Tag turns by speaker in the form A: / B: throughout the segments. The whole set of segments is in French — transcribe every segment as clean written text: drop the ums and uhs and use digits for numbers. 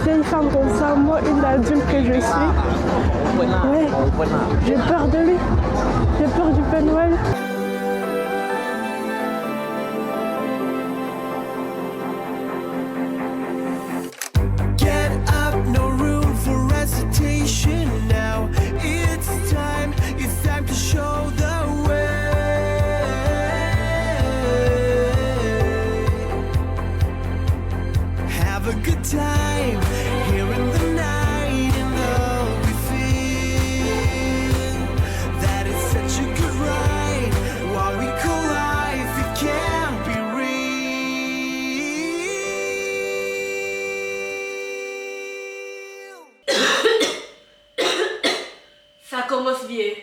A: vieille femme comme ça, moi une adulte que je suis. Ouais, j'ai peur de lui. J'ai peur du Père Noël.
B: Ça commence bien.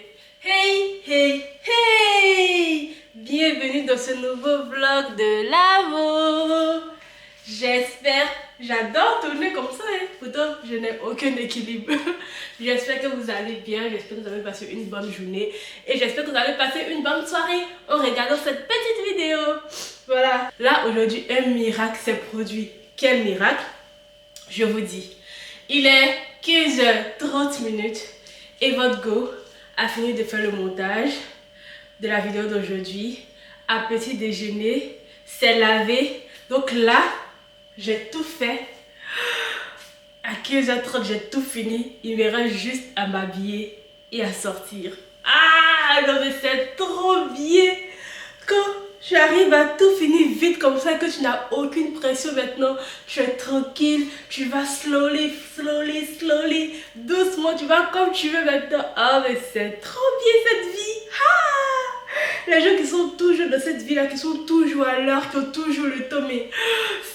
B: Hey, hey, hey! Bienvenue dans ce nouveau vlog de Lavo. J'espère, j'adore tourner comme ça, hein. Pourtant je n'ai aucun équilibre. J'espère que vous allez bien, j'espère que vous avez passé une bonne journée et j'espère que vous allez passer une bonne soirée en regardant cette petite vidéo. Voilà, là aujourd'hui un miracle s'est produit. Quel miracle? Je vous dis, il est 15h30 et votre go a fini de faire le montage de la vidéo d'aujourd'hui. À petit déjeuner, s'est lavé. Donc là, j'ai tout fait. À 15h30, j'ai tout fini. Il me reste juste à m'habiller et à sortir. Ah, non mais c'est trop bien. Quand tu arrives à tout finir vite comme ça, que tu n'as aucune pression maintenant, tu es tranquille, tu vas slowly, doucement, tu vas comme tu veux maintenant. Ah mais c'est trop bien cette vie. Ah, les gens qui sont toujours dans cette vie là, qui sont toujours à l'heure, qui ont toujours le temps, mais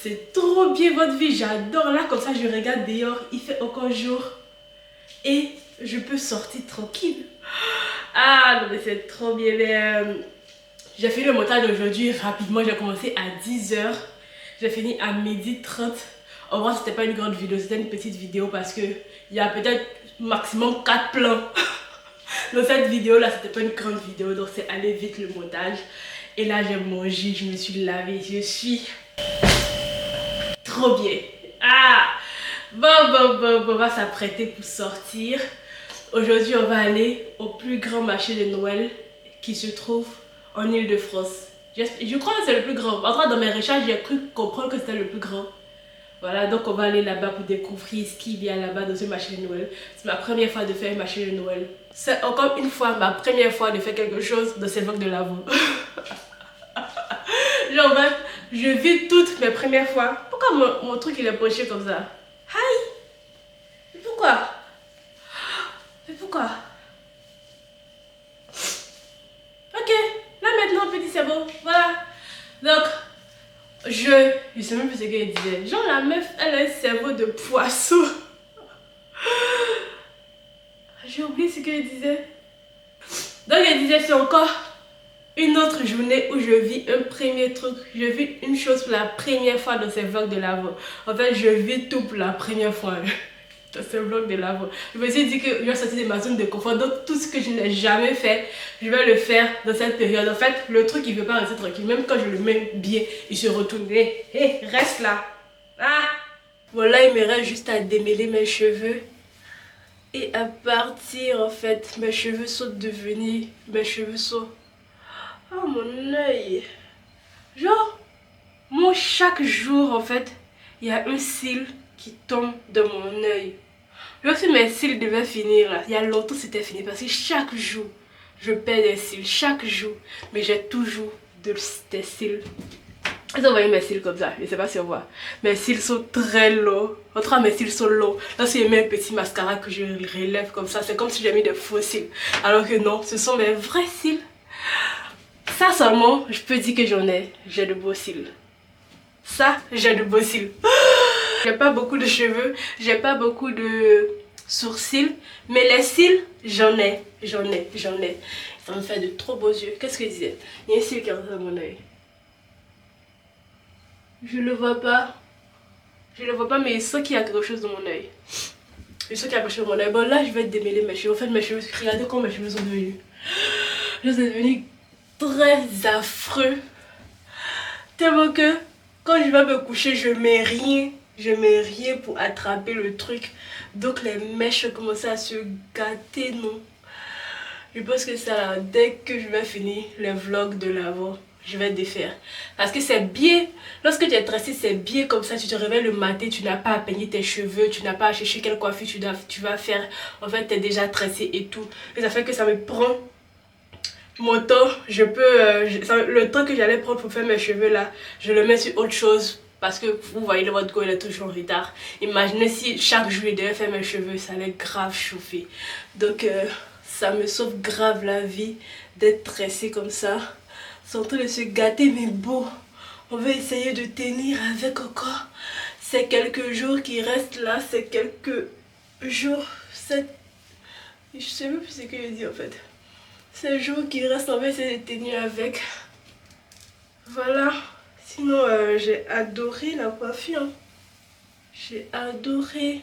B: c'est trop bien votre vie, j'adore. Là comme ça je regarde dehors, il fait encore jour et je peux sortir tranquille. Ah non mais c'est trop bien. J'ai fini le montage d'aujourd'hui rapidement, j'ai commencé à 10h, j'ai fini à 12h30. Au revoir, c'était pas une grande vidéo, c'était une petite vidéo parce que il y a peut-être maximum 4 plans. Dans cette vidéo là, c'était pas une grande vidéo, donc c'est allé vite le montage. Et là j'ai mangé, je me suis lavée, je suis trop bien. Ah, bon, on va s'apprêter pour sortir. Aujourd'hui on va aller au plus grand marché de Noël qui se trouve en Île-de-France. Je crois que c'est le plus grand. En tout cas, dans mes recherches, j'ai cru comprendre que c'était le plus grand. Voilà, donc on va aller là-bas pour découvrir ce qu'il y a là-bas dans ce marché de Noël. C'est ma première fois de faire un marché de Noël. C'est encore une fois ma première fois de faire quelque chose dans cette vague de Lavo. Genre, bref, je vis toutes mes premières fois. Pourquoi mon truc il est penché comme ça? Aïe! Mais pourquoi? Mais pourquoi? Ok. Là maintenant petit c'est bon, voilà. Donc je sais même plus ce qu'elle disait. Genre la meuf elle a un cerveau de poisson. J'ai oublié ce qu'elle disait. Donc elle disait c'est encore une autre journée où je vis un premier truc. Je vis une chose pour la première fois dans ces vlogs de Lavo. En fait je vis tout pour la première fois dans ce vlog de Lavo. Je me suis dit que je vais sortir de ma zone de confort. Donc tout ce que je n'ai jamais fait, je vais le faire dans cette période. En fait, le truc il ne veut pas rester tranquille. Même quand je le mets bien, il se retourne. Hé, reste là. Ah. Voilà, il me reste juste à démêler mes cheveux. Et à partir en fait. Mes cheveux sont devenus... Mes cheveux sont... Oh mon œil. Genre, moi chaque jour en fait, il y a un cil qui tombe de mon œil. Genre si mes cils devaient finir là, il y a longtemps c'était fini parce que chaque jour je perds des cils, chaque jour. Mais j'ai toujours des cils. Vous voyez mes cils comme ça, je sais pas si on voit. Mes cils sont très longs. En tout cas mes cils sont longs. Là si je mets un petit mascara que je relève comme ça, c'est comme si j'ai mis des faux cils. Alors que non, ce sont mes vrais cils. Ça seulement, je peux dire que j'ai de beaux cils. Ça, j'ai de beaux cils. J'ai pas beaucoup de cheveux, j'ai pas beaucoup de sourcils, mais les cils, j'en ai. Ça me fait de trop beaux yeux. Qu'est-ce que je disais? Il y a un cil qui est rentré dans mon oeil. Je le vois pas. Mais il sent qu'il y a quelque chose dans mon oeil. Bon là, je vais démêler mes cheveux. En fait, mes cheveux, regardez comment mes cheveux sont devenus. Ils sont devenus très affreux. Tellement que quand je vais me coucher, je mets rien. je mets rien pour attraper le truc. Donc les mèches commencent à se gâter, non. Je pense que ça, dès que je vais finir les vlogs de l'avant, je vais défaire. Parce que c'est bien, lorsque tu es tressé, c'est bien comme ça. Tu te réveilles le matin, tu n'as pas à peigner tes cheveux, tu n'as pas à chercher quelle coiffure tu vas faire. En fait, tu es déjà tressé et tout. Et ça fait que ça me prend mon temps. Le temps que j'allais prendre pour faire mes cheveux là, je le mets sur autre chose. Parce que vous voyez, le votre go il est toujours en retard. Imaginez si chaque jour je devais faire mes cheveux, ça allait grave chauffer. Donc ça me sauve grave la vie d'être tressée comme ça. C'est en train de se gâter, mais bon, on va essayer de tenir avec encore ces quelques jours qui restent là, ces quelques jours, je sais même plus ce que je dis en fait. Ces jours qui restent, on va essayer de tenir avec. Voilà. Sinon, j'ai adoré la coiffure. J'ai adoré.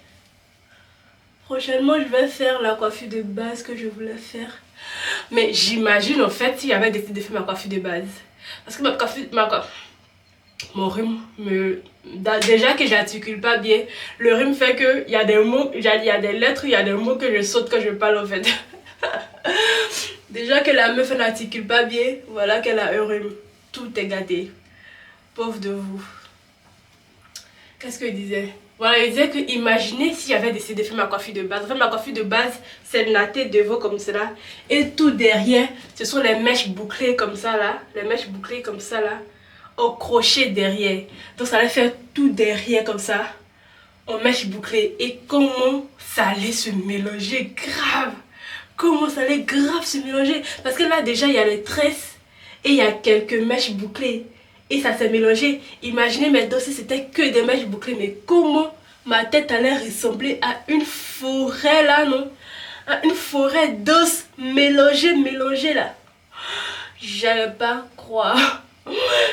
B: Prochainement, je vais faire la coiffure de base que je voulais faire. Mais j'imagine en fait s'il y avait décidé de faire ma coiffure de base. Parce que mon rhume déjà que j'articule pas bien, le rhume fait que il y a des mots, il y a des lettres, il y a des mots que je saute quand je parle en fait. Déjà que la meuf n'articule pas bien, voilà qu'elle a un rhume. Tout est gâté. Pauvre de vous. Qu'est-ce qu'il disait? Voilà, il disait que imaginez si j'avais décidé de faire ma coiffure de base. En fait, ma coiffure de base, c'est la tête de veau comme cela. Et tout derrière, ce sont les mèches bouclées comme ça là. Les mèches bouclées comme ça là. Au crochet derrière. Donc ça allait faire tout derrière comme ça. En mèches bouclées. Et comment ça allait se mélanger grave. Comment ça allait grave se mélanger. Parce que là déjà, il y a les tresses. Et il y a quelques mèches bouclées. Et ça s'est mélangé. Imaginez maintenant si c'était que des mèches bouclées. Mais comment ma tête allait ressembler à une forêt là, non? À une forêt d'os mélangé là. J'allais pas croire.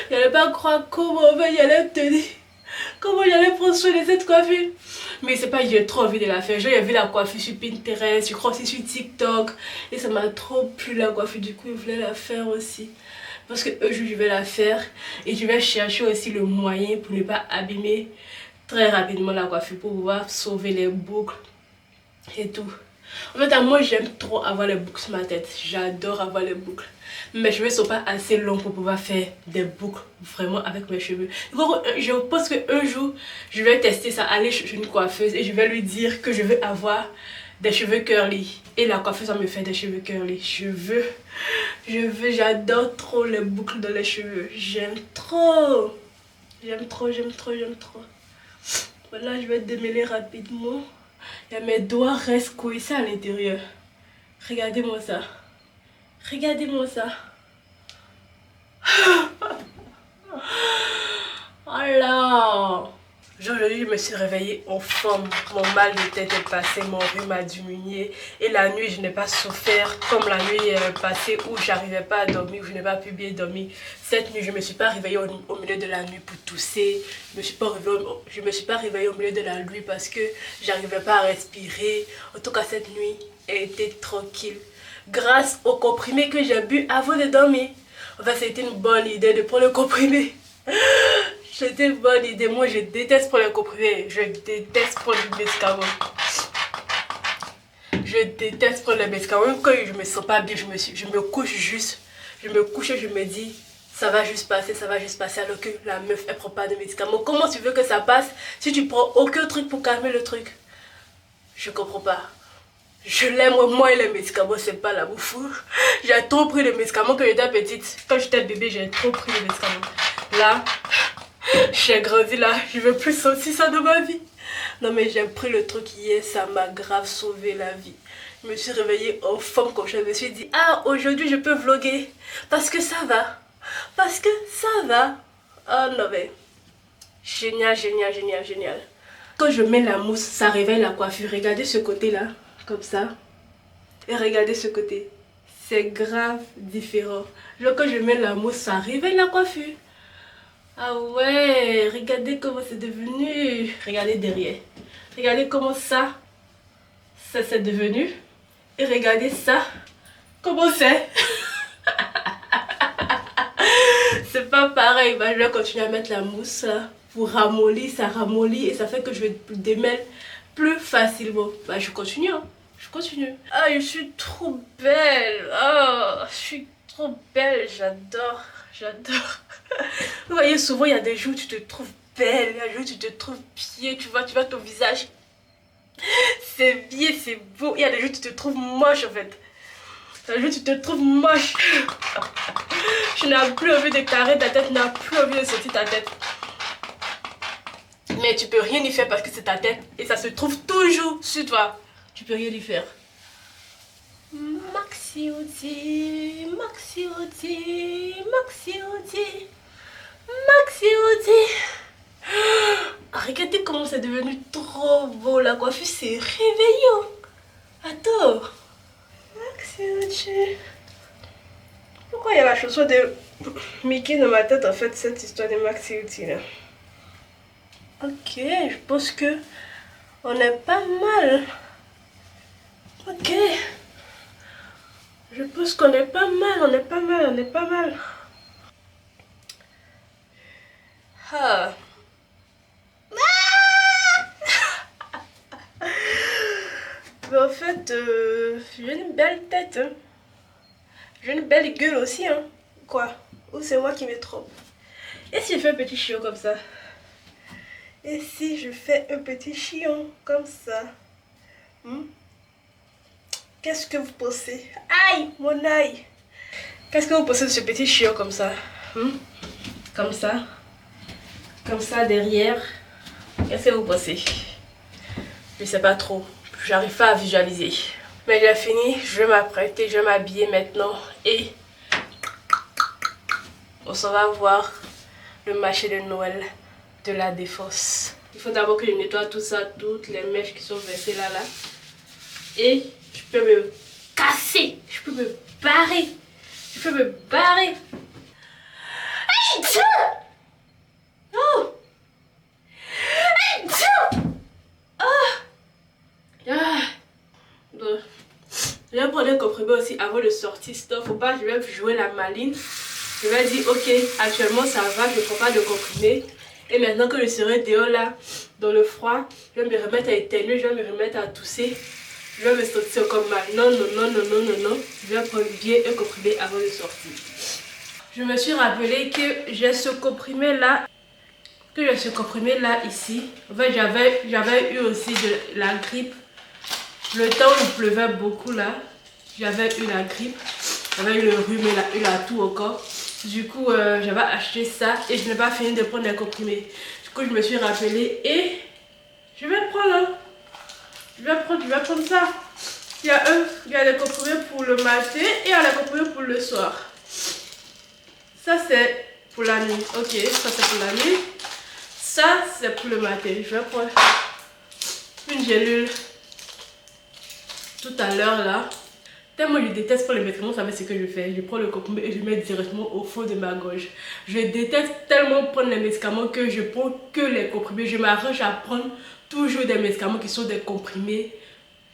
B: J'allais pas croire comment j'allais tenir. Comment j'allais prendre soin de cette coiffure. Mais c'est pas, j'ai trop envie de la faire. J'ai vu la coiffure sur Pinterest, je crois aussi sur TikTok. Et ça m'a trop plu la coiffure. Du coup, je voulais la faire aussi. Parce que je vais la faire et je vais chercher aussi le moyen pour ne pas abîmer très rapidement la coiffure pour pouvoir sauver les boucles et tout. En fait, moi j'aime trop avoir les boucles sur ma tête. J'adore avoir les boucles. Mes cheveux sont pas assez longs pour pouvoir faire des boucles vraiment avec mes cheveux. Donc, je pense qu'un jour, je vais tester ça, aller chez une coiffeuse et je vais lui dire que je veux avoir des cheveux curly. Et la coiffeuse va me faire des cheveux curly. J'adore trop les boucles dans les cheveux. J'aime trop. Voilà, je vais démêler rapidement. Et mes doigts restent coincés à l'intérieur. Regardez-moi ça. Regardez-moi ça. Voilà. Aujourd'hui, je me suis réveillée en forme. Mon mal de tête est passé, mon rhume a diminué. Et la nuit, je n'ai pas souffert comme la nuit passée où j'arrivais pas à dormir, où je n'ai pas pu bien dormir. Cette nuit, je ne me suis pas réveillée au milieu de la nuit pour tousser. Je me suis pas réveillée au milieu de la nuit parce que j'arrivais pas à respirer. En tout cas, cette nuit a été tranquille. Grâce au comprimé que j'ai bu avant de dormir. En fait, c'était une bonne idée de prendre le comprimé. C'était une bonne idée. Moi, je déteste prendre les comprimés. Je déteste prendre les médicaments. Je déteste prendre les médicaments. Même quand je me sens pas bien, je me couche juste. Je me couche et je me dis, ça va juste passer, ça va juste passer. Alors que la meuf, elle prend pas de médicaments. Comment tu veux que ça passe si tu prends aucun truc pour calmer le truc? Je comprends pas. Je l'aime, moi et les médicaments, c'est pas l'amour fou. J'ai trop pris de médicaments quand j'étais petite. Quand j'étais bébé, j'ai trop pris de médicaments. Là, j'ai grandi là, je veux plus sentir ça dans ma vie. Non mais j'ai pris le truc hier, ça m'a grave sauvé la vie. Je me suis réveillée en forme comme je me suis dit, ah aujourd'hui je peux vlogger. Parce que ça va. Parce que ça va. Oh non mais, génial. Quand je mets la mousse, ça réveille la coiffure. Regardez ce côté là, comme ça. Et regardez ce côté. C'est grave différent. Genre quand je mets la mousse, ça réveille la coiffure. Ah ouais, regardez comment c'est devenu. Regardez derrière. Regardez comment ça c'est devenu. Et regardez ça, comment c'est. C'est pas pareil. Bah, je vais continuer à mettre la mousse là. pour ramollir, ça ramollit et ça fait que je démêle plus facilement. Bah je continue, hein. Je continue. Ah, je suis trop belle. Oh, je suis trop belle. J'adore. J'adore. Vous voyez, souvent il y a des jours où tu te trouves belle, il y a des jours où tu te trouves bien, tu vois ton visage. C'est bien, c'est beau. Il y a des jours où tu te trouves moche en fait. Il y a des jours où tu te trouves moche. Tu n'as plus envie de carrer ta tête, tu n'as plus envie de sortir ta tête. Mais tu peux rien y faire parce que c'est ta tête et ça se trouve toujours sur toi. Tu peux rien y faire. Maxi Audi, Maxi Audi, Maxi Audi, Maxi Audi. Regardez comment c'est devenu trop beau. La coiffure c'est réveillant. Attends. Maxi Audi. Pourquoi il y a la chanson de Mickey dans ma tête en fait, cette histoire de Maxi Audi là? Ok, je pense que on est pas mal. Ok. Je pense qu'on est pas mal, on est pas mal, on est pas mal. Ah. Mais en fait, j'ai une belle tête. Hein. J'ai une belle gueule aussi. Hein. Quoi? Ou c'est moi qui me trompe? Et si je fais un petit chiot comme ça? Et si je fais un petit chiot comme ça? Qu'est-ce que vous pensez? Aïe, mon aïe! Qu'est-ce que vous pensez de ce petit chiot comme ça? Comme ça. Comme ça, derrière. Qu'est-ce que vous pensez? Je sais pas trop. J'arrive pas à visualiser. Mais j'ai fini. Je vais m'apprêter. Je vais m'habiller maintenant. Et on s'en va voir le marché de Noël de la Défense. Il faut d'abord que je nettoie tout ça, toutes les mèches qui sont versées là. Et je peux me casser, je peux me barrer, je peux me barrer. Oh! Bon. Je vais prendre un comprimé aussi avant de sortir. Stop, faut pas, je vais jouer la maline. Je vais dire, ok, actuellement ça va, je ne prends pas de comprimé. Et maintenant que je serai dehors là, dans le froid, je vais me remettre à éternuer, je vais me remettre à tousser. Je vais me sortir comme mal. Non, non, non, non, non, non, non. Je vais prendre bien un comprimé avant de sortir. Je me suis rappelé que j'ai ce comprimé là. Ici. En fait, j'avais eu aussi de la grippe. Le temps où il pleuvait beaucoup là. J'avais eu la grippe. J'avais eu le rhume et la toux encore. Du coup, j'avais acheté ça et je n'ai pas fini de prendre un comprimé. Du coup, je me suis rappelé et je vais prendre. Hein. Je vais prendre ça. Il y a des comprimés pour le matin et il y a des comprimés pour le soir. Ça, c'est pour la nuit. Ok, ça, c'est pour la nuit. Ça, c'est pour le matin. Je vais prendre une gélule tout à l'heure là. Tellement je déteste prendre les médicaments, vous savez ce que je fais? Je prends le comprimé et je mets directement au fond de ma gorge. Je déteste tellement prendre les médicaments que je prends que les comprimés. Je m'arrange à prendre toujours des médicaments qui sont des comprimés.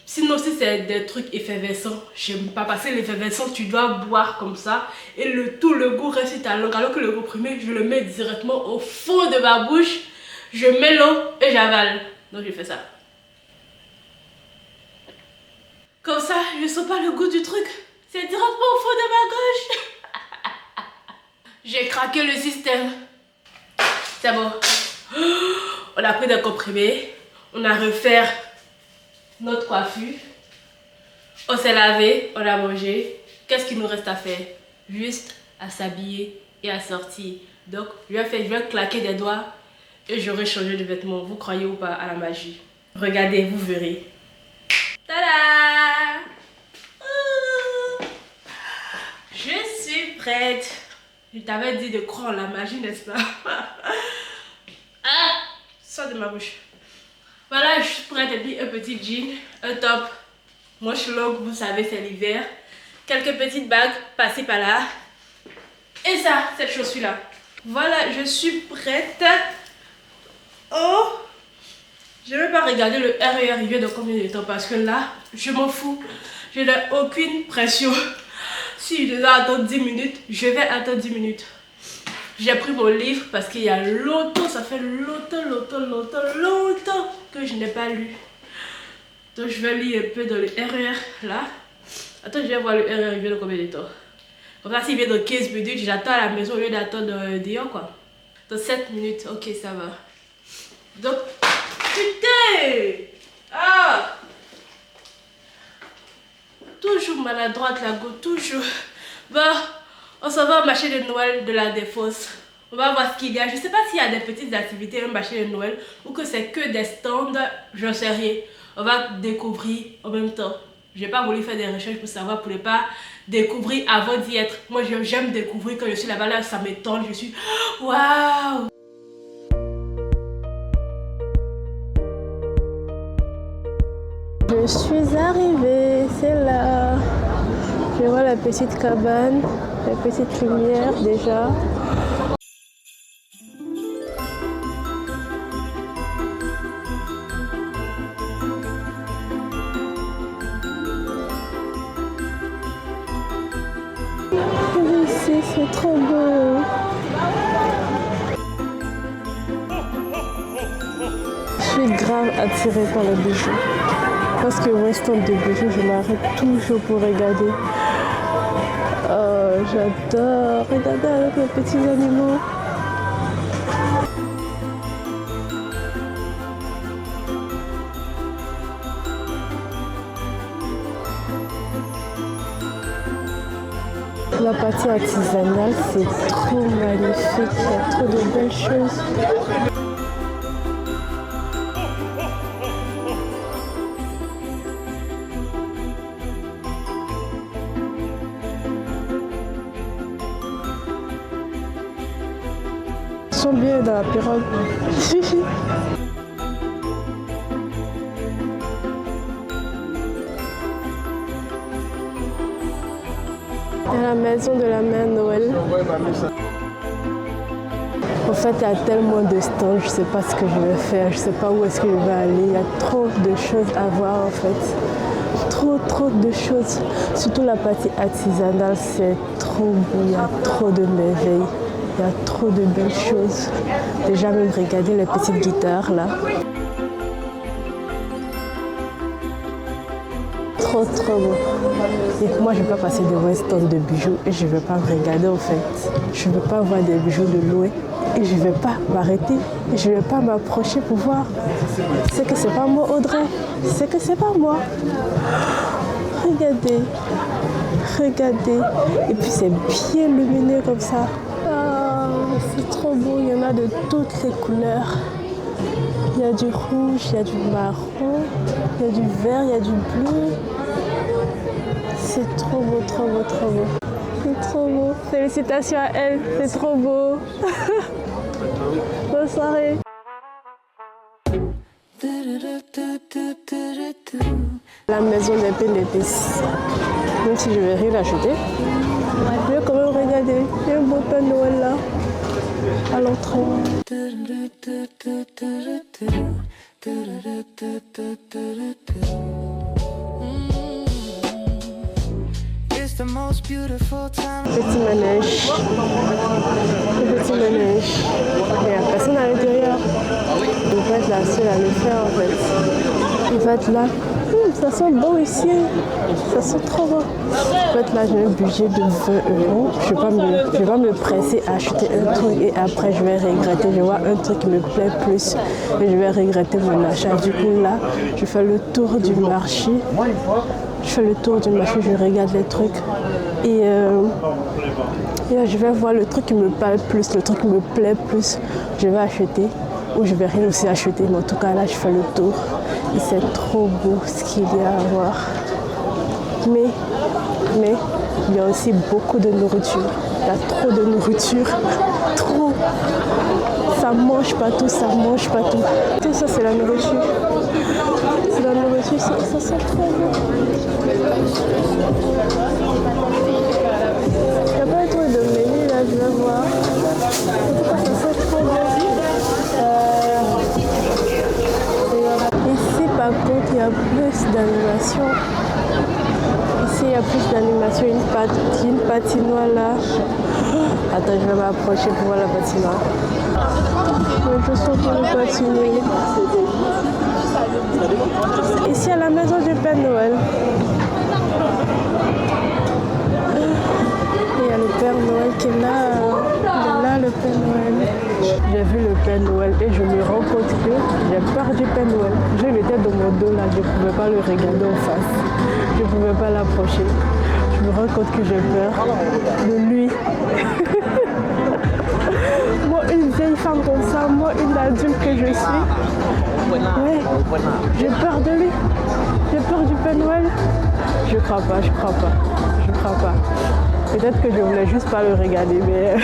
B: Sinon, si c'est des trucs effervescents, j'aime pas. Parce que l'effervescent, tu dois boire comme ça. Et tout le goût reste sur ta langue. Alors que le comprimé, je le mets directement au fond de ma bouche. Je mets l'eau et j'avale. Donc, je fais ça. Comme ça, je ne sens pas le goût du truc. C'est directement au fond de ma gorge. J'ai craqué le système. C'est bon. On a pris des comprimés. On a refait notre coiffure. On s'est lavé. On a mangé. Qu'est-ce qu'il nous reste à faire? Juste à s'habiller et à sortir. Donc, je vais claquer des doigts et j'aurai changé de vêtements. Vous croyez ou pas à la magie? Regardez, vous verrez. Tada! Je suis prête. Je t'avais dit de croire en la magie, n'est-ce pas? Ah! Sors de ma bouche. Voilà, je suis prête. Et puis un petit jean, un top, manche longue, vous savez, c'est l'hiver. Quelques petites bagues passées par là. Et ça, cette chaussure-là. Voilà, je suis prête. Oh! Je ne vais pas regarder le RER arriver dans combien de temps parce que là, je m'en fous. Je n'ai aucune pression. Si je dois attendre 10 minutes, je vais attendre 10 minutes. J'ai pris mon livre parce qu'il y a longtemps, ça fait longtemps que je n'ai pas lu. Donc je vais lire un peu dans le RER là. Attends, je vais voir le RER, il vient de combien de temps. Donc là, s'il vient dans 15 minutes, j'attends à la maison au lieu d'attendre dehors quoi. Dans 7 minutes, ok, ça va. Donc, putain! Ah! Toujours maladroite la go, toujours. Bon, on s'en va au marché de Noël de la Défense. On va voir ce qu'il y a. Je sais pas s'il y a des petites activités au marché de Noël ou que c'est que des stands, j'en sais rien. On va découvrir en même temps. J'ai pas voulu faire des recherches pour savoir, pour ne pas découvrir avant d'y être. Moi, j'aime découvrir quand je suis là-bas, là, ça m'étonne. Je suis waouh!
A: Je suis arrivée, c'est là. Je vois la petite cabane, la petite lumière déjà. Ici, c'est trop beau. Je suis grave attirée par les bijoux. Parce que Weston de bijoux, je m'arrête toujours pour regarder. Oh, j'adore regarder avec les petits animaux. La partie artisanale, c'est trop magnifique. Il y a trop de belles choses. Ils sont bien dans la pirogue. À la maison de la mère Noël. En fait, il y a tellement de stands, je ne sais pas ce que je vais faire, je ne sais pas où est-ce que je vais aller. Il y a trop de choses à voir en fait. Trop de choses. Surtout la partie artisanale, c'est trop beau, il y a trop de merveilles. Il y a trop de belles choses. Déjà même regarder les petites guitares là. Trop beau. Et moi je ne vais pas passer devant un stand de bijoux et je ne vais pas me regarder en fait. Je ne veux pas voir des bijoux de loin et je ne vais pas m'arrêter. Et je ne vais pas m'approcher pour voir. C'est que c'est pas moi Audrey. C'est que c'est pas moi. Regardez. Et puis c'est bien lumineux comme ça. Oh, c'est trop beau. Il y en a de toutes les couleurs. Il y a du rouge, il y a du marron, il y a du vert, il y a du bleu. C'est trop beau. C'est trop beau. Félicitations à elle, c'est trop beau. Bonne soirée. La maison des pains d'épices. Même si je vais rien acheter, je vais quand même regarder. Il y a un beau pain Noël là, à l'entrée. Petit manège. Il n'y a personne à l'intérieur. Il va être la seule à le faire en fait. Il va être là. Ça sent bon ici. Ça sent trop bon. En fait là j'ai un budget de 20 €. Je vais pas me presser à acheter un truc et après je vais regretter. Je vois un truc qui me plaît plus et je vais regretter mon achat. Du coup là, je fais le tour du marché. Je regarde les trucs et je vais voir le truc qui me parle plus, le truc qui me plaît plus. Je vais acheter ou je vais rien aussi acheter. Mais en tout cas là, je fais le tour et c'est trop beau ce qu'il y a à voir. Mais il y a aussi beaucoup de nourriture. Il y a trop de nourriture. Trop. Ça mange pas tout. Tout ça, c'est la nourriture. C'est la nourriture, ça sent trop bon. Il n'y a pas un truc de menu là, je vais voir. Ça sent trop bon. Ici, par contre, il y a plus d'animation. Ici, il y a plus d'animation. Une patinoire là. Attends, je vais m'approcher pour voir la patinoire. Je suis pour le patiner. Ici à la maison du Père Noël. Il y a le Père Noël qui est là. Il est là, le Père Noël. J'ai vu le Père Noël et je me rends compte que j'ai peur du Père Noël. Je l'étais dans mon dos là, je ne pouvais pas le regarder en face. Je ne pouvais pas l'approcher. Je me rends compte que j'ai peur de lui. Moi, une vieille femme comme ça, moi, une adulte que je suis. Ouais, j'ai peur de lui. J'ai peur du Père Noël. Je crois pas, je crois pas. Je crois pas. Peut-être que je voulais juste pas le regarder, mais...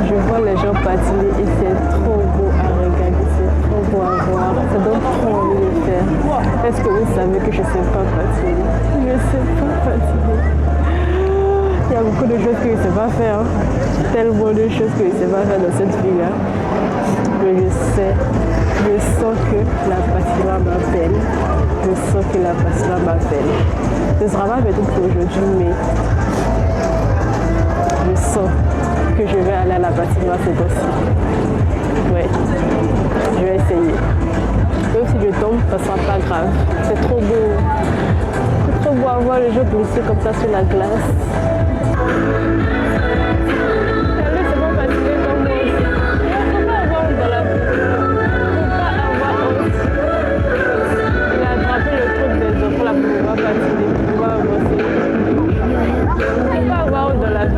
A: Je vois les gens patiner et c'est trop beau à regarder, c'est trop beau à voir. Ça donne trop envie de faire. Est-ce que vous savez que je ne sais pas patiner? Je ne sais pas patiner. Il y a beaucoup de choses que je ne sais pas faire. Hein. Tellement de choses que je ne sais pas faire dans cette vie-là. Mais je sais, je sens que la patinoire m'appelle. Je sens que la patinoire m'appelle. Ce ne sera pas peut-être pour aujourd'hui, mais je sens que je vais aller à la patinoire cette fois-ci. Ouais, je vais essayer. Même si je tombe, ça ne sera pas grave. C'est trop beau. C'est trop beau à voir les gens glisser comme ça sur la glace. C'est bon patiner comme moi aussi. Il ne faut pas avoir honte dans la vie. Il ne faut pas avoir honte. Il a attrapé le truc des enfants là pour pouvoir patiner, pour pouvoir avancer. Il ne faut pas avoir honte dans la vie.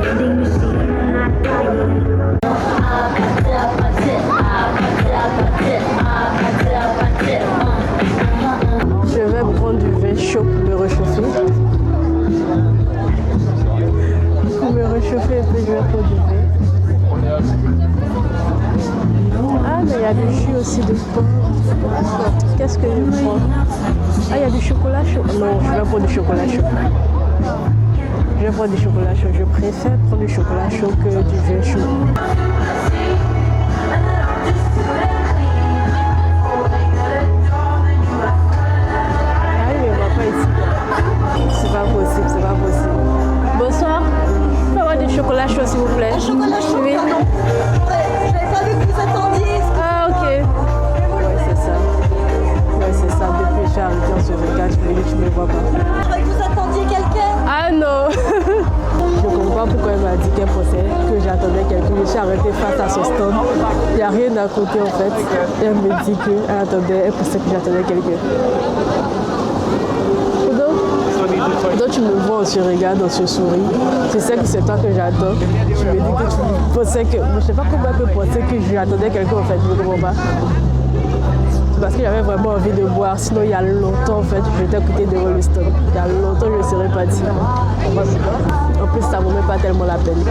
A: Je vais prendre du vin chaud pour me réchauffer. Pour me réchauffer un peu, je vais prendre du vin. Ah, mais il y a du jus aussi de pomme. Qu'est-ce que je prends? Ah, il y a du chocolat chaud. Non, je vais prendre du chocolat chaud. Je vais prendre du chocolat chaud. Je préfère prendre du chocolat chaud que du vin chaud. C'est pas possible, c'est pas possible. Bonsoir, je peux avoir du chocolat chaud s'il vous plaît?
C: Chocolat chaud?
A: Oui.
C: Non. J'avais pas vu que vous attendiez.
A: Ah ok. Ouais c'est ça. Ouais c'est ça, depuis que je suis arrivée en sauvegarde, je me dis que tu me vois pas.
C: Je croyais que vous attendiez quelqu'un.
A: Ah non. Je comprends pas pourquoi elle m'a dit qu'elle pensait que j'attendais quelqu'un. Je suis arrêtée face à son stand. Il n'y a rien à côté en fait. Et elle me dit qu'elle attendait, elle pensait que j'attendais quelqu'un. Donc tu me vois, on se regarde, on se sourit. Tu sais que c'est toi que j'attends. Tu me dis que tu pensais que... Je sais pas comment elle peut penser que j'attendais quelqu'un en fait, je ne comprends pas. Parce que j'avais vraiment envie de boire. Sinon il y a longtemps en fait, j'étais à côté de le stand. Il y a longtemps je ne serais pas dit. En plus ça ne vaut même pas tellement la peine.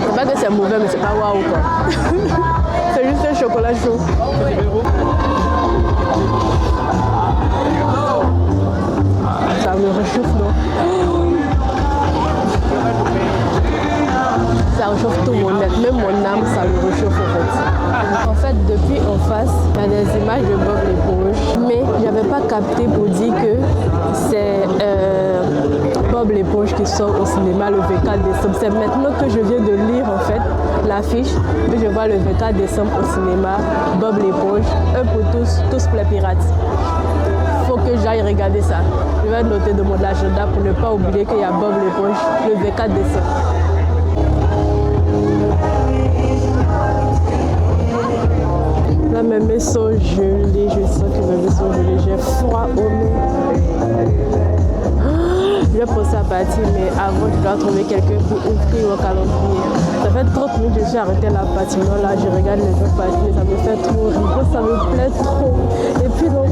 A: C'est pas que c'est mauvais mais c'est pas waouh quoi. C'est juste un chocolat chaud. Ça me réchauffe, non? Ça réchauffe tout mon être, même mon âme, ça me réchauffe en fait. En fait, depuis en face, il y a des images de Bob l'éponge, mais j'avais pas capté pour dire que c'est Bob l'éponge qui sort au cinéma le 24 décembre. C'est maintenant que je viens de lire en fait l'affiche que je vois le 24 décembre au cinéma, Bob l'éponge, un pour tous, tous pour les pirates. Faut que j'aille regarder ça. Je vais noter de mon agenda pour ne pas oublier qu'il y a Bob l'éponge le 24 décembre. Là, mes mains sont gelées. Je sens que mes mains sont gelées. J'ai froid au nez. Je vais penser à partir, mais avant, je dois trouver quelqu'un pour ouvrir au calendrier. Ça fait 30 minutes que je suis arrêtée à la patinoire. Là, je regarde les gens patiner. Ça me fait trop rire. Ça me plaît trop. Et puis, non,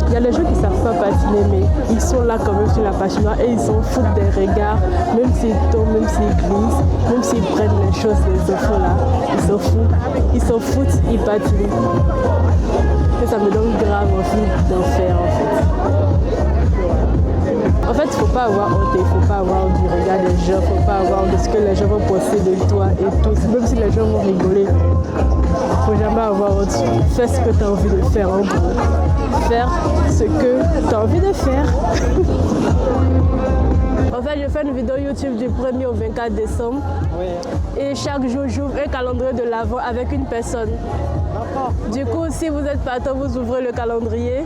A: il y a les gens qui ne savent pas patiner, mais ils sont là quand même sur la patinoire et ils s'en foutent des regards. Même s'ils tombent, même s'ils glissent, même s'ils prennent les choses des enfants là. Ils s'en foutent. Ils s'en foutent, ils patinent. Et ça me donne grave envie d'en faire en fait. En fait, il ne faut pas avoir honte, il ne faut pas avoir du regard des gens, faut pas avoir de ce que les gens vont penser de toi et tout. Même si les gens vont rigoler, faut jamais avoir honte. Fais ce que tu as envie de faire en gros. Faire ce que tu as envie de faire. En fait, je fais une vidéo YouTube du 1er au 24 décembre. Oui. Et chaque jour, j'ouvre un calendrier de l'Avent avec une personne. D'accord. Du coup, si vous êtes partant, vous ouvrez le calendrier.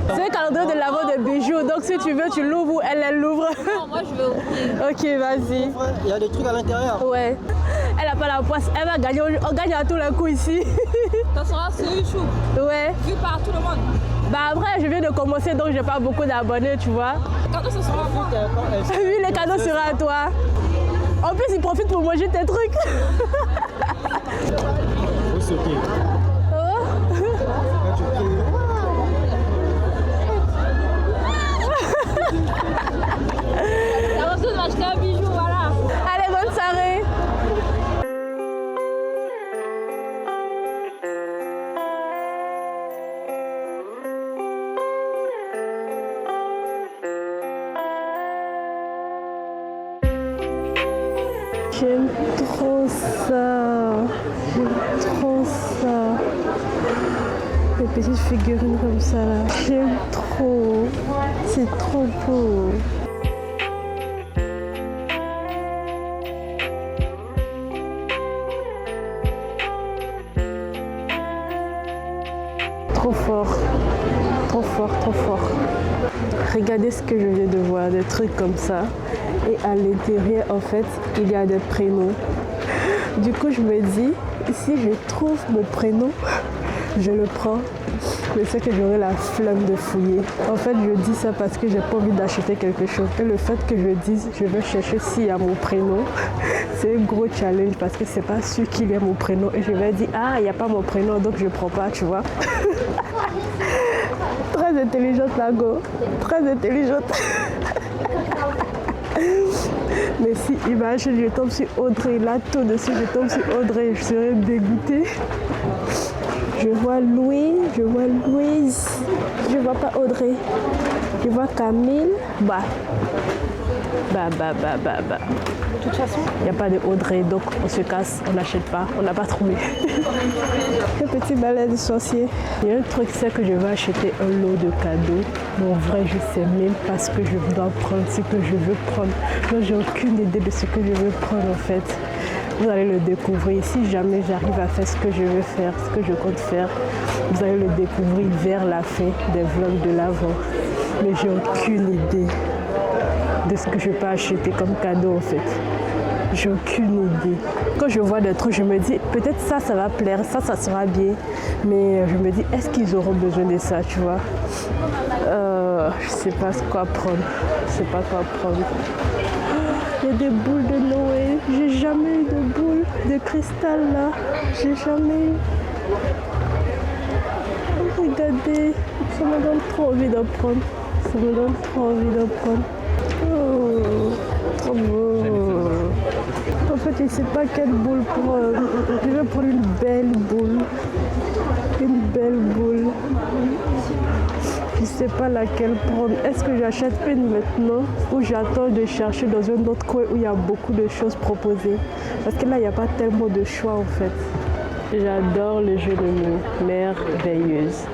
A: C'est un calendrier de l'Avent de bijoux. Donc, si tu veux, tu l'ouvres ou elle l'ouvre. Non, moi, je veux ouvrir. Ok, vas-y.
D: Il y a des trucs à l'intérieur.
A: Ouais. Elle n'a pas la poisse. Elle va gagner. On gagne à tous les coups ici.
C: Ça sera sur YouTube.
A: Ouais.
C: Vu par tout le monde.
A: Bah après, je viens de commencer, donc j'ai pas beaucoup d'abonnés, tu vois.
C: Les cadeaux, ce sera à moi.
A: Oui, les cadeaux seront à toi. En plus, ils profitent pour manger tes trucs.
D: Faut sauter.
A: Oh.
C: La reçu de m'acheter un bijou, voilà.
A: Allez, bonne soirée. J'aime trop ça. J'aime trop ça. Les petites figurines comme ça là. J'aime trop. C'est trop beau. Trop fort. Trop fort, trop fort. Regardez ce que je viens de voir, des trucs comme ça. Et à l'intérieur, en fait, il y a des prénoms. Du coup, je me dis, si je trouve mon prénom, je le prends. Je sais que j'aurai la flemme de fouiller. En fait, je dis ça parce que j'ai pas envie d'acheter quelque chose. Et le fait que je dise, je vais chercher s'il y a mon prénom, c'est un gros challenge parce que c'est pas sûr qu'il y ait mon prénom. Et je vais dire, ah, il n'y a pas mon prénom, donc je prends pas, tu vois. Très intelligente, la go. Très intelligente. Mais si, imagine, je tombe sur Audrey, là, tout de suite, je tombe sur Audrey, je serais dégoûtée. Je vois Louis, je vois Louise, je vois pas Audrey, je vois Camille, bah. De toute façon, il n'y a pas de Audrey, donc on se casse, on n'achète pas, on n'a pas trouvé. Un petit balai de sorcier. Il y a un truc, c'est que je vais acheter un lot de cadeaux. Mais en vrai, je sais même pas ce que je dois prendre, ce que je veux prendre. Donc, j'ai aucune idée de ce que je veux prendre en fait. Vous allez le découvrir. Si jamais j'arrive à faire ce que je veux faire, ce que je compte faire, vous allez le découvrir vers la fin des vlogs de l'Avent. Mais j'ai aucune idée de ce que je peux acheter comme cadeau en fait. J'ai aucune idée. Quand je vois des trucs, je me dis peut-être ça, ça va plaire, ça sera bien. Mais je me dis, est-ce qu'ils auront besoin de ça, tu vois? Je sais pas quoi prendre. Je sais pas quoi prendre. Il y a des boules de Noël. J'ai jamais eu de boules de cristal là. J'ai jamais eu. Regardez, ça me donne trop envie d'en prendre. Ça me donne trop envie d'en prendre. Oh, trop beau. En fait, je ne sais pas quelle boule prendre. Je vais prendre une belle boule. Une belle boule. Je ne sais pas laquelle prendre. Est-ce que j'achète une maintenant ou j'attends de chercher dans un autre coin où il y a beaucoup de choses proposées? Parce que là, il n'y a pas tellement de choix en fait. J'adore le jeu de mots. Merveilleuse.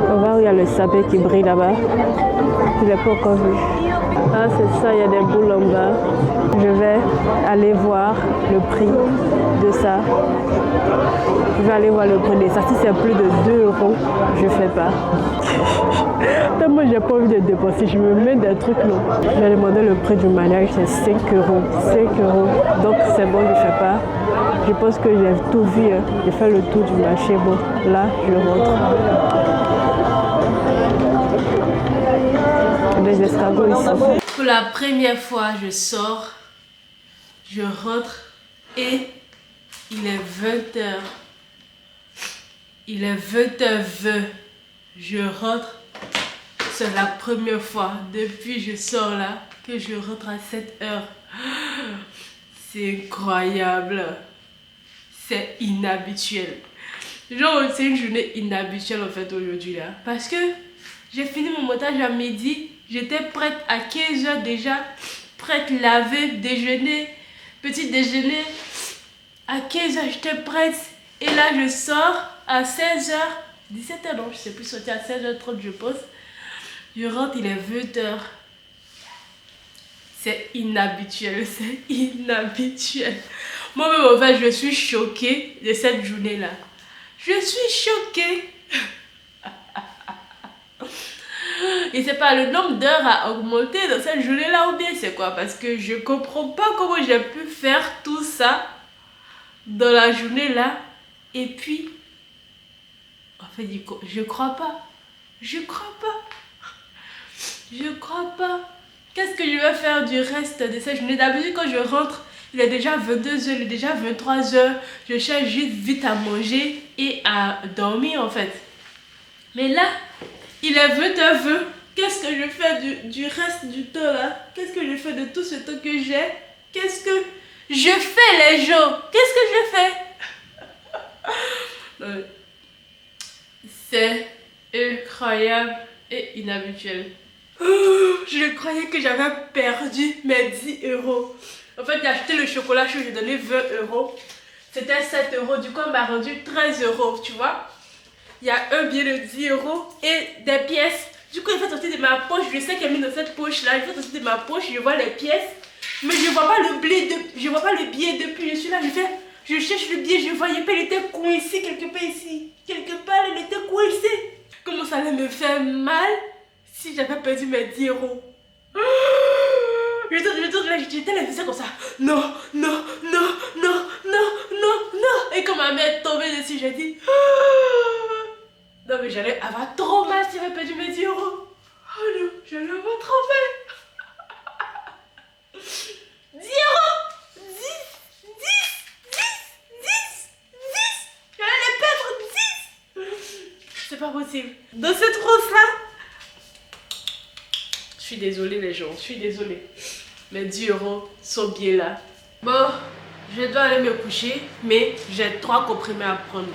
A: On va où il y a le sapin qui brille là-bas. Je ne l'ai pas encore vu. Ah, c'est ça, il y a des boules en bas. Je vais aller voir le prix de ça. Je vais aller voir le prix de ça. Si c'est plus de 2 €, je ne fais pas. Tellement j'ai pas envie de dépenser, je me mets des trucs non. J'ai demandé le prix du mariage, c'est 5 €. 5 €. Donc c'est bon, je ne fais pas. Je pense que j'ai tout vu. Hein. J'ai fait le tour du marché. Bon, là, je rentre. Des escargots ici.
B: Pour la première fois, je sors, je rentre et il est 20 h. Il est 20h20. Je rentre. C'est la première fois depuis que je sors là que je rentre à 7 h. C'est incroyable. C'est inhabituel. Genre, c'est une journée inhabituelle en fait aujourd'hui là. Parce que J'ai fini mon montage à midi. J'étais prête à 15h déjà. Prête, laver, déjeuner, petit déjeuner. À 15h, j'étais prête. Et là, je sors à 16h. 17h, non, je sais plus, sortir à 16h30, je pense. Je rentre, il est 20h. C'est inhabituel, c'est inhabituel. Moi-même, en fait, je suis choquée de cette journée-là. Je suis choquée. Et c'est pas le nombre d'heures à augmenter dans cette journée-là ou bien c'est quoi? Parce que je comprends pas comment j'ai pu faire tout ça dans la journée-là. Et puis, en fait, je crois pas. Je crois pas. Je crois pas. Qu'est-ce que je vais faire du reste de cette journée? D'habitude, quand je rentre, il est déjà 22h, il est déjà 23h. Je cherche juste vite à manger et à dormir en fait. Mais là, il est 20h20. Qu'est-ce que je fais du reste du temps là? Qu'est-ce que je fais de tout ce temps que j'ai? Qu'est-ce que je fais les gens? Qu'est-ce que je fais? C'est incroyable et inhabituel. Je croyais que j'avais perdu mes 10 euros. En fait, j'ai acheté le chocolat chaud, j'ai donné 20 euros. C'était 7 euros, du coup, on m'a rendu 13 euros, tu vois. Il y a un billet de 10 euros et des pièces. Du coup, il fait sortir de ma poche. Je sais qu'il a mis dans cette poche-là. Il fait sortir de ma poche, je vois les pièces. Mais je vois pas le billet, je vois pas le billet depuis. Je suis là, je cherche le billet, je voyais pas, il était coincé quelque part ici. Quelque part, il était coincé. Comment ça allait me faire mal si j'avais perdu mes 10 euros? J'étais là, comme ça. Non, non, non, non, non, non, non. Et quand ma mère est tombée dessus, j'ai dit... Non mais j'allais avoir trop mal si j'avais perdu mes 10 euros. Oh non, j'allais avoir trop mal. 10 euros. 10, 10, 10, 10, 10. J'allais les perdre 10. C'est pas possible. Dans cette rousse-là. Je suis désolée les gens, je suis désolée. Mes 10 euros sont bien là. Bon, je dois aller me coucher, mais j'ai 3 comprimés à prendre.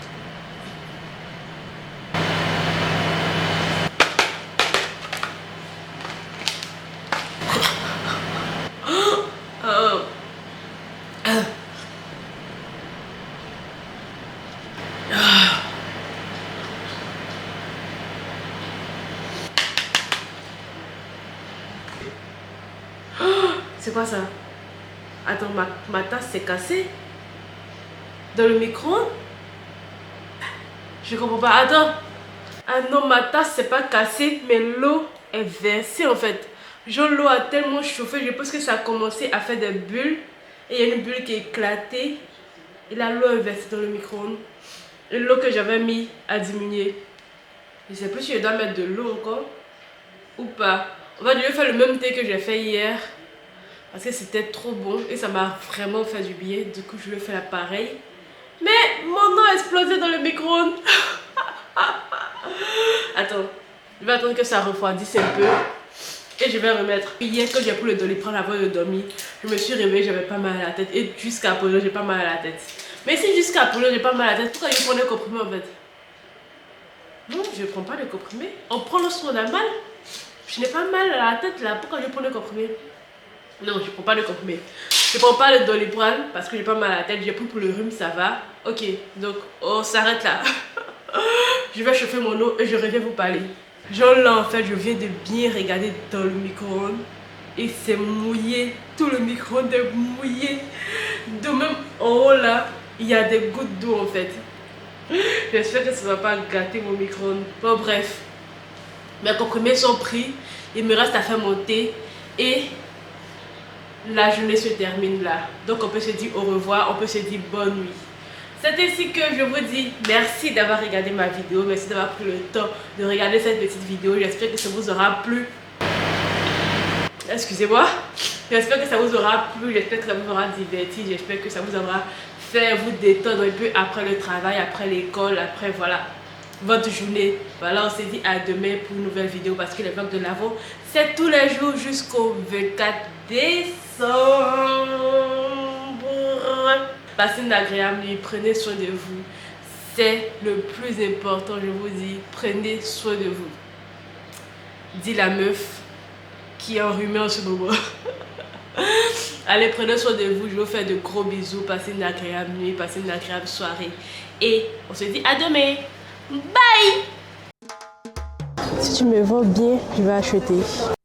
B: C'est quoi ça? Attends, ma tasse s'est cassée? Dans le micro-ondes? Je comprends pas. Attends. Ah non, ma tasse s'est pas cassée, mais l'eau est versée en fait. Genre l'eau a tellement chauffé, je pense que ça a commencé à faire des bulles. Et il y a une bulle qui est éclatée. Et là, l'eau est versée dans le micro-ondes. Et l'eau que j'avais mis a diminué. Je sais plus si je dois mettre de l'eau encore ou pas. En fait, je vais faire le même thé que j'ai fait hier. Parce que c'était trop bon et ça m'a vraiment fait du bien. Du coup, je vais faire pareil. Mais mon eau a explosé dans le micro-ondes. Attends, je vais attendre que ça refroidisse un peu. Et je vais remettre. Hier, quand j'ai pris le Doliprane avant de dormir, je me suis réveillée, j'avais pas mal à la tête. Et jusqu'à présent, j'ai pas mal à la tête. Mais si jusqu'à présent, j'ai pas mal à la tête, pourquoi je prends des comprimés en fait? Non, je ne prends pas de comprimés. On prend lorsqu'on a mal. Je n'ai pas mal à la tête là, pourquoi je prends des comprimés? Non, je prends pas de comprimés. Je prends pas le Doliprane parce que j'ai pas mal à la tête. J'ai pris pour le rhume, ça va. Ok, donc on s'arrête là. Je vais chauffer mon eau et je reviens vous parler. Genre là en fait, je viens de bien regarder dans le micro-ondes et c'est mouillé. Tout le micro-ondes est mouillé. De même en haut là, il y a des gouttes d'eau en fait. J'espère que ça ne va pas gâter mon micro-ondes. Bon bref, mes comprimés sont pris. Il me reste à faire mon thé et la journée se termine là. Donc on peut se dire au revoir, on peut se dire bonne nuit. C'est ainsi que je vous dis merci d'avoir regardé ma vidéo. Merci d'avoir pris le temps de regarder cette petite vidéo. J'espère que ça vous aura plu. Excusez-moi. J'espère que ça vous aura plu. J'espère que ça vous aura diverti. J'espère que ça vous aura fait vous détendre un peu après le travail, après l'école, après voilà votre journée. Voilà, on se dit à demain pour une nouvelle vidéo parce que les vlogs de l'Avent, c'est tous les jours jusqu'au 24 décembre. Passez une agréable nuit, prenez soin de vous. C'est le plus important, je vous dis, prenez soin de vous. dit la meuf qui est enrhumée en ce moment. Allez, prenez soin de vous, je vous fais de gros bisous, passez une agréable nuit, passez une agréable soirée. Et on se dit à demain. Bye!
A: Si tu me vends bien, je vais acheter.